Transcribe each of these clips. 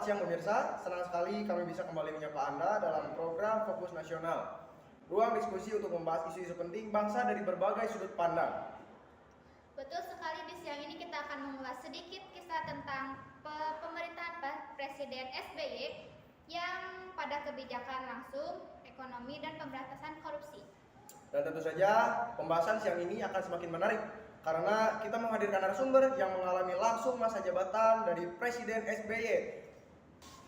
siang pemirsa, senang sekali kami bisa kembali menyapa Anda dalam program Fokus Nasional. Ruang diskusi untuk membahas isu-isu penting bangsa dari berbagai sudut pandang. Betul sekali, di siang ini kita akan mengulas sedikit kisah tentang pemerintahan Presiden SBY yang pada kebijakan langsung, ekonomi, dan pemberantasan korupsi. Dan tentu saja pembahasan siang ini akan semakin menarik karena kita menghadirkan narasumber yang mengalami langsung masa jabatan dari Presiden SBY.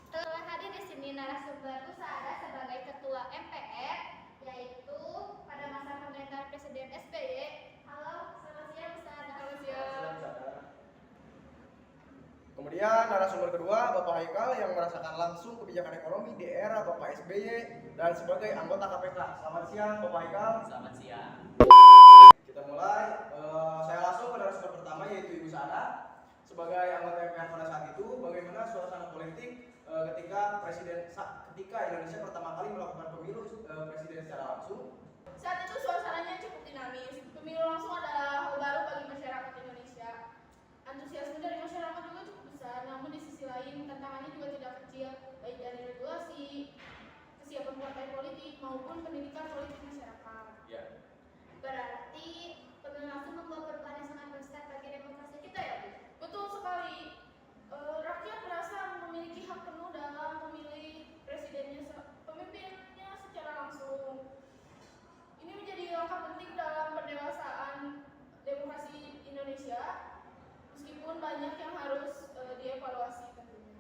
Telah hadir di sini narasumber Usada sebagai Ketua MPR, yaitu pada masa pemerintahan Presiden SBY. Halo, selamat siang Usada. Selamat siang. Kemudian narasumber kedua Bapak Haikal yang merasakan langsung kebijakan ekonomi di era Bapak SBY dan sebagai anggota KPK. Selamat siang Bapak Haikal. Selamat siang. Kita mulai. Saya langsung ke narasumber pertama yaitu Ibu Sada. Sebagai anggota MPR pada saat itu, bagaimana suasana politik ketika Indonesia pertama kali melakukan pemilu presiden secara langsung? Saat itu suasananya cukup dinamis. Pemilu langsung adalah hal baru bagi masyarakat Indonesia. Antusiasme dari masyarakat juga cukup besar, namun di sisi lain tantangannya juga tidak kecil, baik dari regulasi, kesiapan partai politik maupun pendidikan politik masyarakat. Ya. Berarti pemilu langsung membawa perubahan yang sangat besar bagi demokrasi kita ya, Bu? Betul sekali. Rakyat merasa memiliki hak penuh dalam memilih pemimpinnya secara langsung. Ini menjadi langkah penting dalam pendewasaan demokrasi Indonesia, meskipun banyak yang harus dievaluasi tentunya.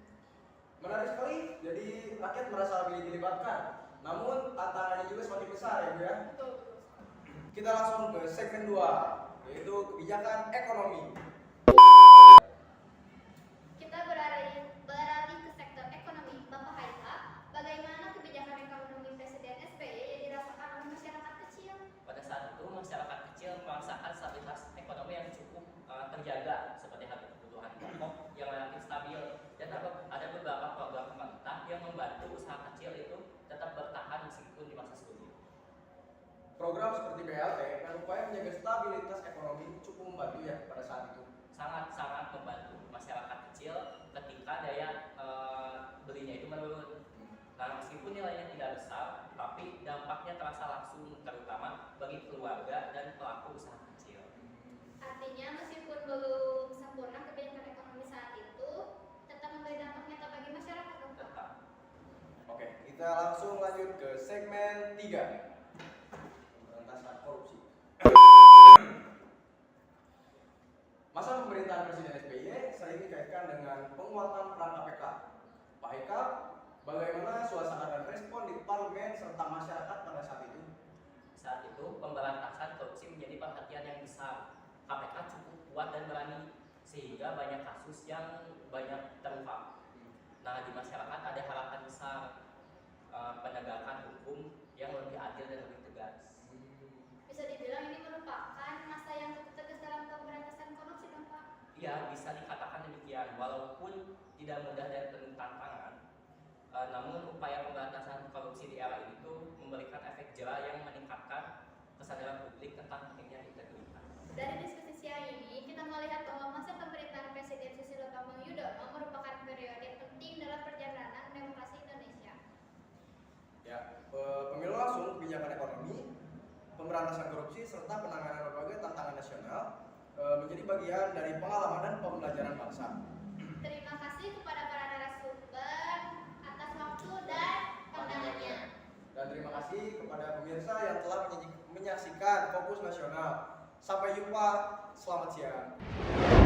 Menarik sekali, jadi rakyat merasa lebih dilibatkan. Namun tantangannya juga semakin besar ya Bu ya. Betul. Kita langsung ke segmen 2, yaitu kebijakan ekonomi. Kita beralih ke sektor ekonomi. Bapak Haikal, bagaimana kebijakan ekonomi Presiden SBY yang dirasakan oleh masyarakat kecil? Pada saat itu masyarakat kecil merasakan stabilitas ekonomi yang cukup terjaga, seperti harga kebutuhan pokok yang relatif stabil, dan ada beberapa program pemerintah yang membantu usaha kecil itu tetap bertahan meskipun di masa sulit. Program seperti BLT dan upaya menjaga stabilitas ekonomi cukup membantu ya pada saat itu. Sangat-sangat membantu masyarakat kecil ketika daya belinya itu menurun. Nah, meskipun nilainya tidak besar, tapi dampaknya terasa langsung, terutama bagi keluarga dan pelaku usaha kecil. Artinya meskipun belum sempurna kebijakan ekonomi saat itu, tetap memberi dampak nyata bagi masyarakat, dong, Pak? Tetap. Oke, kita langsung lanjut ke segmen 3, pemberantasan korupsi. Masa pemerintahan Presiden SBY sering dikaitkan dengan penguatan peran KPK. Pak Haikal, bagaimana suasana dan respon di parlemen serta masyarakat pada saat itu? Saat itu, pemberantasan korupsi menjadi perhatian yang besar. KPK cukup kuat dan berani, sehingga banyak kasus yang banyak terungkap. Nah, di masyarakat ada harapan besar penegakan hukum yang lebih adil dan lebih tegas. Bisa dibilang ini merupakan masa yang cukup tegas dalam pemberantasan korupsi, dong, Pak? Iya, bisa dikatakan demikian. Walaupun tidak mudah dan penuh tantangan, namun upaya pemberantasan korupsi di era ini tuh memberikan efek jera yang meningkatkan kesadaran publik tentang pentingnya integritas. Dari diskusi siang ini, kita melihat bahwa masa pemerintahan Presiden Susilo Bambang Yudhoyono merupakan periode penting dalam perjalanan demokrasi Indonesia. Ya, pemilu langsung, kebijakan ekonomi, pemberantasan korupsi serta penanganan berbagai tantangan nasional menjadi bagian dari pengalaman dan pembelajaran bangsa. Terima kasih kepada para narasumber atas waktu dan pandangannya. Dan terima kasih kepada pemirsa yang telah menyaksikan Fokus Nasional. Sampai jumpa, selamat siang.